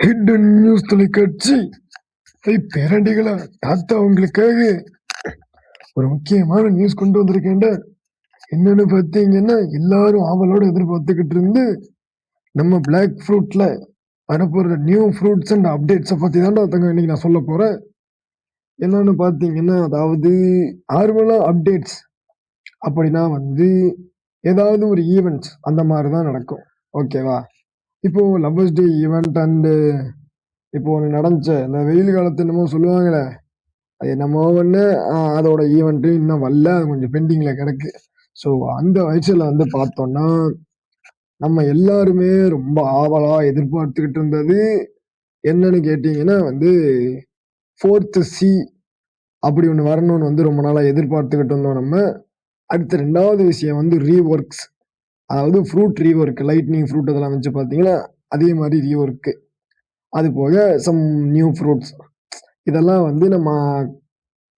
Hidden news தொலைக்காட்சி பேரண்டிகளா தாத்தா உங்களுக்காக ஒரு முக்கியமான நியூஸ் கொண்டு வந்திருக்கேன்டா. என்னன்னு பார்த்தீங்கன்னா, எல்லாரும் ஆவலோட எதிர்பார்த்துக்கிட்டு இருந்து நம்ம பிளாக் ஃப்ரூட்ல வரப்போற நியூ ஃப்ரூட்ஸ் அண்ட் அப்டேட்ஸை பத்தி தான்டா தங்க இன்னைக்கு நான் சொல்ல போறேன். என்னன்னு பார்த்தீங்கன்னா, அதாவது நார்மலா அப்டேட்ஸ் அப்படின்னா ஏதாவது ஒரு ஈவெண்ட்ஸ் அந்த மாதிரி தான் நடக்கும். ஓகேவா? இப்போ லவ்வர்ஸ் டே ஈவெண்ட் அண்ட் இப்போ ஒன்று நடந்துச்சு, இந்த வெயில் காலத்து என்னமோ சொல்லுவாங்களே, அது என்னமோ ஒன்று, அதோட ஈவெண்ட்டு இன்னும் வரல, அது கொஞ்சம் பெண்டிங்கில் கிடக்கு. ஸோ அந்த வயசில் பார்த்தோம்னா நம்ம எல்லாருமே ரொம்ப ஆவலாக எதிர்பார்த்துக்கிட்டு இருந்தது என்னன்னு கேட்டிங்கன்னா ஃபோர்த்து சி அப்படி ஒன்று வரணும்னு ரொம்ப நாளாக எதிர்பார்த்துக்கிட்டு இருந்தோம். நம்ம அடுத்த ரெண்டாவது விஷயம் ரீஒர்க்ஸ், அதாவது ஃப்ரூட் ரீஒர்க், லைட்னிங் ஃப்ரூட் அதெல்லாம் வச்சு பார்த்தீங்கன்னா அதே மாதிரி ரீஒர்க்கு, அது போக சம் நியூ ஃப்ரூட்ஸ், இதெல்லாம் நம்ம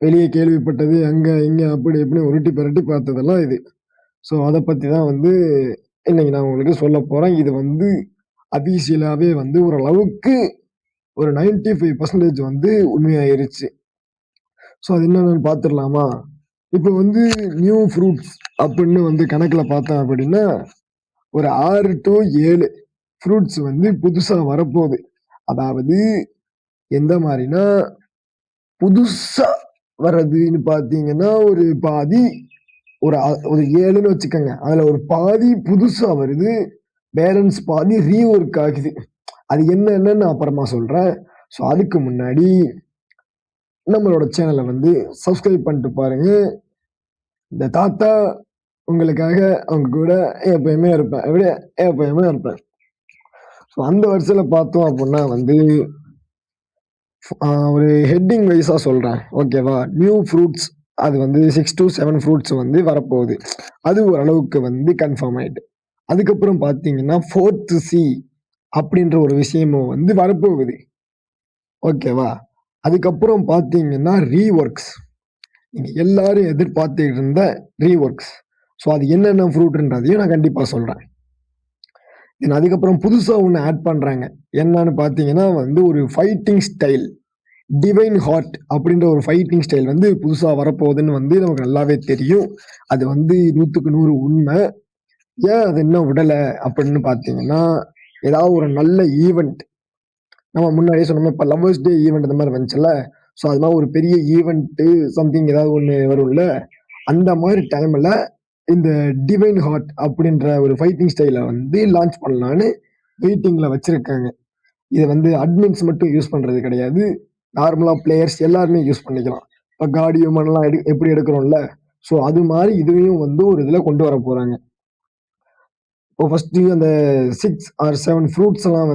வெளியே கேள்விப்பட்டது, அங்கே இங்கே அப்படி இப்படி உருட்டி பரட்டி பார்த்ததெல்லாம் இது. ஸோ அதை பற்றி தான் இன்னைக்கு நான் உங்களுக்கு சொல்ல போகிறேன். இது அபிஷியலாகவே ஓரளவுக்கு ஒரு 95% உண்மையாயிருச்சு. ஸோ அது என்னென்னு பார்த்துடலாமா? இப்போ நியூ ஃப்ரூட்ஸ் அப்படின்னு கணக்கில் பார்த்தோம் அப்படின்னா ஒரு 6 to 7 ஃப்ரூட்ஸ் புதுசாக வரப்போகுது. அதாவது எந்த மாதிரினா, புதுசா வர்றதுன்னு பார்த்தீங்கன்னா ஒரு பாதி, ஒரு 7ன்னு வச்சுக்கோங்க. அதுல ஒரு பாதி புதுசா வருது, பேலன்ஸ் பாதி ரீஒர்க் ஆகுது. அது என்னன்னு நான் அப்புறமா சொல்றேன். ஸோ அதுக்கு முன்னாடி நம்மளோட சேனலை சப்ஸ்கிரைப் பண்ணிட்டு பாருங்க. இந்த தாத்தா உங்களுக்காக அவங்க கூட எப்பயுமே இருப்பேன். ஸோ அந்த வருஷத்தில் பார்த்தோம் அப்படின்னா ஒரு ஹெட்டிங் வைஸா சொல்றேன். ஓகேவா? நியூ ஃப்ரூட்ஸ், அது 6 to 7 ஃப்ரூட்ஸ் வரப்போகுது. அது ஓரளவுக்கு கன்ஃபார்ம் ஆயிட்டு. அதுக்கப்புறம் பார்த்தீங்கன்னா ஃபோர்த் சி அப்படின்ற ஒரு விஷயமும் வரப்போகுது. ஓகேவா? அதுக்கப்புறம் பார்த்தீங்கன்னா ரீஒர்க்ஸ், நீங்க எல்லாரும் எதிர்பார்த்துட்டு இருந்த ரீஒர்க்ஸ். ஸோ அது என்னென்ன ஃப்ரூட்ன்றதையும் நான் கண்டிப்பா சொல்றேன். அதுக்கப்புறம் புதுசா ஒன்று ஆட் பண்றாங்க. என்னன்னு பார்த்தீங்கன்னா ஒரு ஃபைட்டிங் ஸ்டைல், டிவைன் ஹார்ட் அப்படின்ற ஒரு ஃபைட்டிங் ஸ்டைல் புதுசாக வரப்போகுதுன்னு நமக்கு நல்லாவே தெரியும். அது 100க்கு 100 உண்மை. ஏன் அது இன்னும் விடலை அப்படின்னு பார்த்தீங்கன்னா, ஏதாவது ஒரு நல்ல ஈவெண்ட், நம்ம முன்னாடியே சொன்னோம், இப்போ லவ்வர்ஸ் டே ஈவெண்ட் இந்த மாதிரி வந்துச்சுல்ல, ஸோ அது மாதிரி ஒரு பெரிய ஈவெண்ட்டு சம்திங் ஏதாவது ஒன்று வரும்ல, அந்த மாதிரி டைமில் இந்த டிவைன் ஹார்ட் அப்படின்ற ஒரு ஃபைட்டிங் ஸ்டைலை லான்ச் பண்ணலான்னு வெயிட்டிங்கில் வச்சுருக்காங்க. இதை அட்மின்ஸ் மட்டும் யூஸ் பண்ணுறது கிடையாது, நார்மலா பிளேயர்ஸ் எல்லாருமே யூஸ் பண்ணிக்கலாம். இப்போ கார்டியோமெல்லாம் எப்படி எடுக்கிறோம்ல, ஸோ அது மாதிரி இதையும் ஒரு இதில் கொண்டு வர போறாங்க. இப்போ ஃபர்ஸ்ட் அந்த 6 or 7 ஃப்ரூட்ஸ் எல்லாம்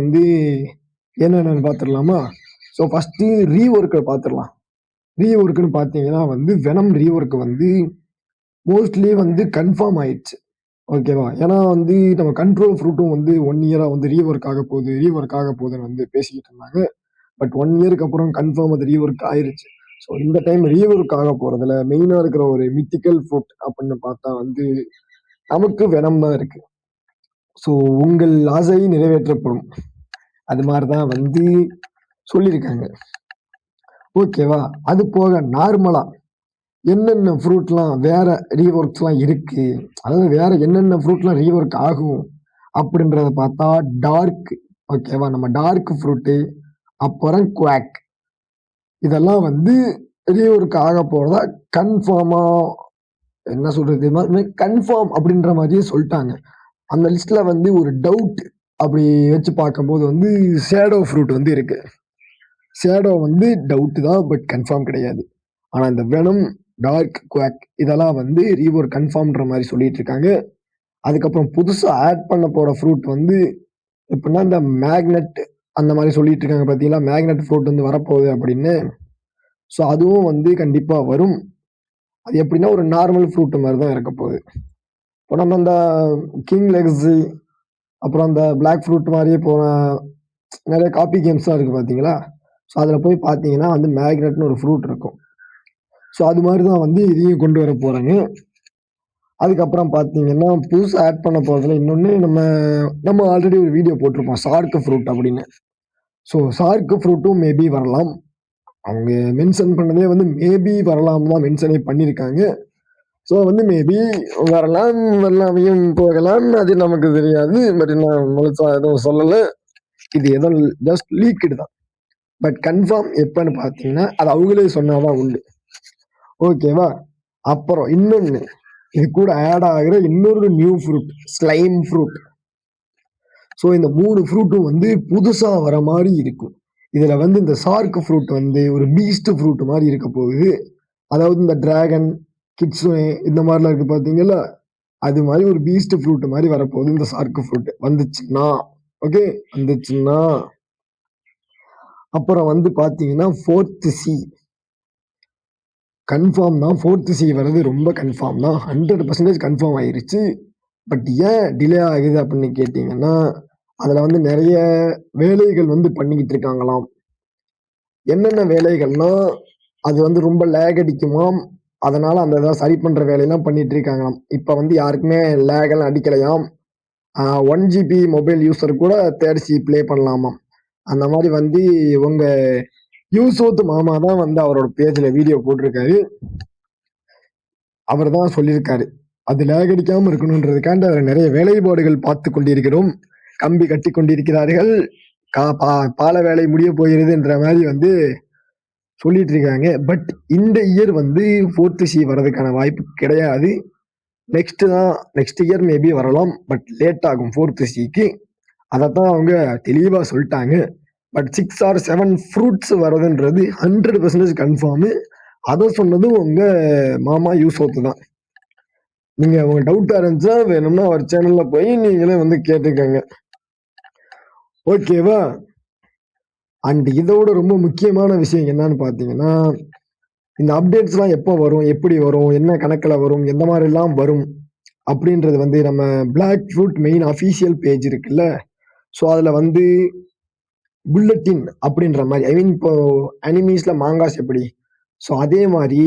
என்னென்னு பார்த்துடலாமா? ஸோ ஃபர்ஸ்ட் ரீஒர்க்கை பார்த்துடலாம். ரீஒர்க்குன்னு பார்த்தீங்கன்னா வெனம் ரீஒர்க் மோஸ்ட்லி கன்ஃபார்ம் ஆயிடுச்சு. ஓகேவா? ஏன்னா நம்ம கண்ட்ரோல் ஃப்ரூட்டும் 1 இயரா ரீஒர்க் ஆக போகுதுன்னு பேசிக்கிட்டு இருந்தாங்க. பட் 1 இயருக்கு அப்புறம் கன்ஃபார்ம் அது ரீஒர்க் ஆயிருச்சு. ஸோ இந்த டைம் ரீஒர்க் ஆக போறதுல மெயினா இருக்கிற ஒரு மித்திக்கல் ஃபுட் அப்படின்னு பார்த்தா நமக்கு வெனம் தான் இருக்கு. ஸோ உங்கள் ஆசை நிறைவேற்றப்படும், அது மாதிரிதான் சொல்லியிருக்காங்க. ஓகேவா? அது போக நார்மலா என்னென்ன ஃப்ரூட்லாம் வேற ரீஒர்க்ஸ்லாம் இருக்கு, அதாவது வேற என்னென்ன ஃப்ரூட்லாம் ரீஒர்க் ஆகும் அப்படின்றத பார்த்தா டார்க், ஓகேவா, நம்ம டார்க் ஃப்ரூட்டு, அப்புறம் குவாக், இதெல்லாம் ரீஒர்க் ஆக போறதா கன்ஃபார்மா, என்ன சொல்றது, கன்ஃபார்ம் அப்படின்ற மாதிரியே சொல்லிட்டாங்க. அந்த லிஸ்ட்ல ஒரு டவுட் அப்படி வச்சு பார்க்கும்போது ஷேடோ ஃப்ரூட் இருக்கு. ஷேடோ டவுட் தான், பட் கன்ஃபார்ம் கிடையாது. ஆனா இந்த வெனம், டார்க், குவாக் இதெல்லாம் ரீஒர்க் கன்ஃபார்ம்ன்ற மாதிரி சொல்லிட்டு இருக்காங்க. அதுக்கப்புறம் புதுசா ஆட் பண்ண போற ஃப்ரூட் எப்படின்னா இந்த மேக்னெட் அந்த மாதிரி சொல்லிட்டு இருக்காங்க. பார்த்தீங்களா, மேக்னெட் ஃப்ரூட் வரப்போகுது அப்படின்னு. ஸோ அதுவும் கண்டிப்பா வரும். அது எப்படின்னா ஒரு நார்மல் ஃப்ரூட் மாதிரி தான் இருக்க போகுது. இப்போ நம்ம அந்த கிங் லெக்ஸ், அப்புறம் அந்த பிளாக் ஃப்ரூட் மாதிரியே போன நிறைய காப்பி கேம்ஸ்லாம் இருக்கு பார்த்தீங்களா. ஸோ அதில் போய் பார்த்தீங்கன்னா மேக்னெட்னு ஒரு ஃப்ரூட் இருக்கும். ஸோ அது மாதிரி தான் இதையும் கொண்டு வர போறாங்க. அதுக்கப்புறம் பார்த்தீங்கன்னா புதுசாக ஆட் பண்ண போகிறதுல இன்னொன்று, நம்ம ஆல்ரெடி ஒரு வீடியோ போட்டிருப்போம், சார்க் ஃப்ரூட் அப்படின்னு. ஸோ ஷார்க் ஃப்ரூட்டும் மேபி வரலாம். அவங்க மென்ஷன் பண்ணதே வந்து மேபி வரலாம் தான் மென்ஷனே பண்ணியிருக்காங்க. ஸோ வந்து மேபி வரலாம், வரலாமையும் போகலாம், அது நமக்கு தெரியாது. பட் நான் முழுசா எதுவும் சொல்லலை. இது ஏதோ ஜஸ்ட் லீக்குடு தான். பட் கன்ஃபார்ம் எப்பன்னு பார்த்தீங்கன்னா அது அவங்களே சொன்னாதான் உண்டு. ஓகேவா? அப்புறம் இன்னொன்று, இது கூட ஆட் ஆகிற இன்னொரு new fruit, slime fruit. So இந்த 3 ஃப்ரூட்டும் வந்து புதுசாக வர மாதிரி இருக்கும். இதில் வந்து இந்த ஷார்க் ஃப்ரூட் வந்து ஒரு பீஸ்ட் ஃப்ரூட் மாதிரி இருக்க போகுது. அதாவது இந்த டிராகன் கிட்ஸுனே இந்த மாதிரிலாம் இருக்கு பார்த்தீங்களா, அது மாதிரி ஒரு பீஸ்ட் ஃப்ரூட் மாதிரி வரப்போகுது இந்த ஷார்க் ஃப்ரூட் வந்துச்சுன்னா. ஓகே, வந்துச்சுன்னா அப்புறம் வந்து பார்த்தீங்கன்னா 4th சி கன்ஃபார்ம் தான். 4th சி வர்றது ரொம்ப கன்ஃபார்ம் தான், 100% கன்ஃபார்ம் ஆயிருச்சு. பட் ஏன் டிலே ஆகுது அப்படின்னு கேட்டிங்கன்னா, அதில் வந்து நிறைய வேலைகள் வந்து பண்ணிக்கிட்டு இருக்காங்களாம். என்னென்ன வேலைகள்னா, அது வந்து ரொம்ப லேக் அடிக்குமாம். அதனால அந்த இதை சரி பண்ணுற வேலையெல்லாம் பண்ணிட்டு இருக்காங்களாம். இப்போ வந்து யாருக்குமே லேகெல்லாம் அடிக்கலையாம். 1 ஜிபி மொபைல் யூஸர் கூட 3rd சி ப்ளே பண்ணலாமாம். அந்த மாதிரி வந்து உங்க யூசோத் மாமா தான் வந்து அவரோட பேஜ்ல வீடியோ போட்டிருக்காரு. அவர் தான் சொல்லியிருக்காரு அது லேக் அடிக்காம இருக்கணுன்றதுக்காண்டி அவர் நிறைய வேலைப்பாடுகள் பார்த்து கொண்டிருக்கிறோம். கம்பி கட்டி கொண்டிருக்கிறார்கள். பால வேலை முடிய போகிறது என்ற மாதிரி வந்து சொல்லிட்டு இருக்காங்க. பட் இந்த இயர் வந்து 4th சி வர்றதுக்கான வாய்ப்பு கிடையாது. நெக்ஸ்ட் இயர் மேபி வரலாம். பட் லேட் ஆகும் 4th சிக்கு. அதைத்தான் அவங்க தெளிவா சொல்லிட்டாங்க. பட் 6 or 7 ஃப்ரூட்ஸ் வர்றதுன்றது 100% கன்ஃபார்மு. அதை சொன்னதும் உங்க மாமா யூசோத்து தான். நீங்க உங்க டவுட்டா இருந்துச்சா வேணும்னா அவர் சேனல்ல போய் நீங்களே வந்து கேட்டுக்கோங்க. ஓகேவா? அண்ட் இதோட ரொம்ப முக்கியமான விஷயம் என்னன்னு பார்த்தீங்கன்னா, இந்த அப்டேட்ஸ்லாம் எப்போ வரும், எப்படி வரும், என்ன கணக்கில் வரும், எந்த மாதிரிலாம் வரும் அப்படின்றது வந்து நம்ம Black Fruit main official page இருக்குல்ல, ஸோ அதில் வந்து புல்லட்டின் அப்படின்ற மாதிரி, ஐ மீன் இப்போ அனிமீஸ்ல மாங்காஸ் எப்படி, ஸோ அதே மாதிரி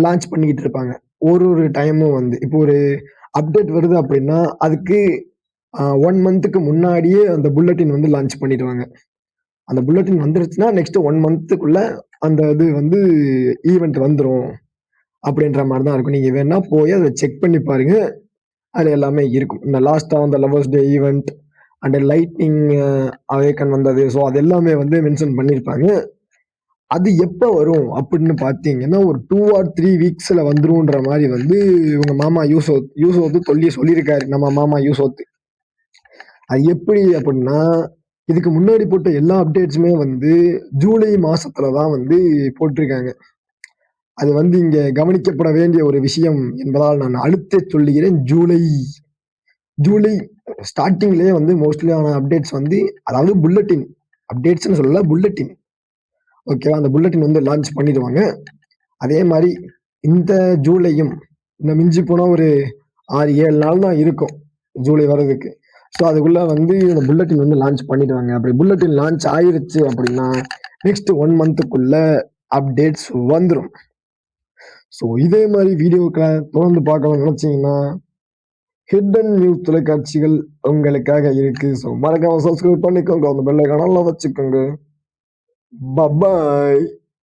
லான்ச் பண்ணிக்கிட்டு இருப்பாங்க. ஒரு டைமும் வந்து இப்போ ஒரு அப்டேட் வருது அப்படின்னா அதுக்கு 1 மந்த்துக்கு முன்னாடியே அந்த புல்லட்டின் வந்து லான்ச் பண்ணிடுவாங்க. அந்த புல்லட்டின் வந்துருச்சுன்னா நெக்ஸ்ட் 1 மந்த்துக்குள்ள அந்த இது வந்து ஈவெண்ட் வந்துடும் அப்படின்ற மாதிரி தான் இருக்கும். நீங்க வேணா போய் அதை செக் பண்ணி பாருங்க, அது எல்லாமே இருக்கும். இந்த லாஸ்டா அந்த lovers day event and lightning awaken வந்தது, ஸோ அது எல்லாமே வந்து மென்ஷன் பண்ணியிருப்பாங்க. அது எப்போ வரும் அப்படின்னு பார்த்தீங்கன்னா ஒரு 2 or 3 வீக்ஸ்ல வந்துரும்ன்ற மாதிரி வந்து உங்க மாமா யூசோத்து சொல்லியிருக்காரு. நம்ம மாமா யூசோத்து அது எப்படி அப்படின்னா, இதுக்கு முன்னாடி போட்ட எல்லா அப்டேட்ஸுமே வந்து ஜூலை மாசத்துல தான் வந்து போட்டிருக்காங்க. அது வந்து இங்க கவனிக்கப்பட வேண்டிய ஒரு விஷயம் என்பதால் நான் அழுத்த சொல்லுகிறேன். ஜூலை ஸ்டார்டிங்லேயே வந்து மோஸ்ட்லியான அப்டேட்ஸ் வந்து, அதாவது புல்லட்டின் அப்டேட்ஸ்னு சொல்லல, புல்லட்டின். ஓகேவா? அந்த புல்லட்டின் வந்து லான்ச் பண்ணிடுவாங்க. அதே மாதிரி இந்த ஜூலையும் இன்னும் மிஞ்சி போனால் ஒரு 6-7 நாள் தான் இருக்கும் ஜூலை வர்றதுக்கு. ஸோ அதுக்குள்ள வந்து இந்த புல்லட்டின் வந்து லான்ச் பண்ணிடுவாங்க. அப்படி புல்லட்டின் லான்ச் ஆயிருச்சு அப்படின்னா நெக்ஸ்ட் 1 மந்த்துக்குள்ள அப்டேட்ஸ் வந்துடும். ஸோ இதே மாதிரி வீடியோக்களை தொடர்ந்து பார்க்கணும்னு நினைச்சீங்கன்னா ஹிடன் நியூஸ் தொலைக்காட்சிகள் உங்களுக்காக இருக்கு. ஸோ மறக்காம சப்ஸ்கிரைப் பண்ணிக்கோங்க, அந்த பெல் ஐகானை வச்சுக்கோங்க. பாய்.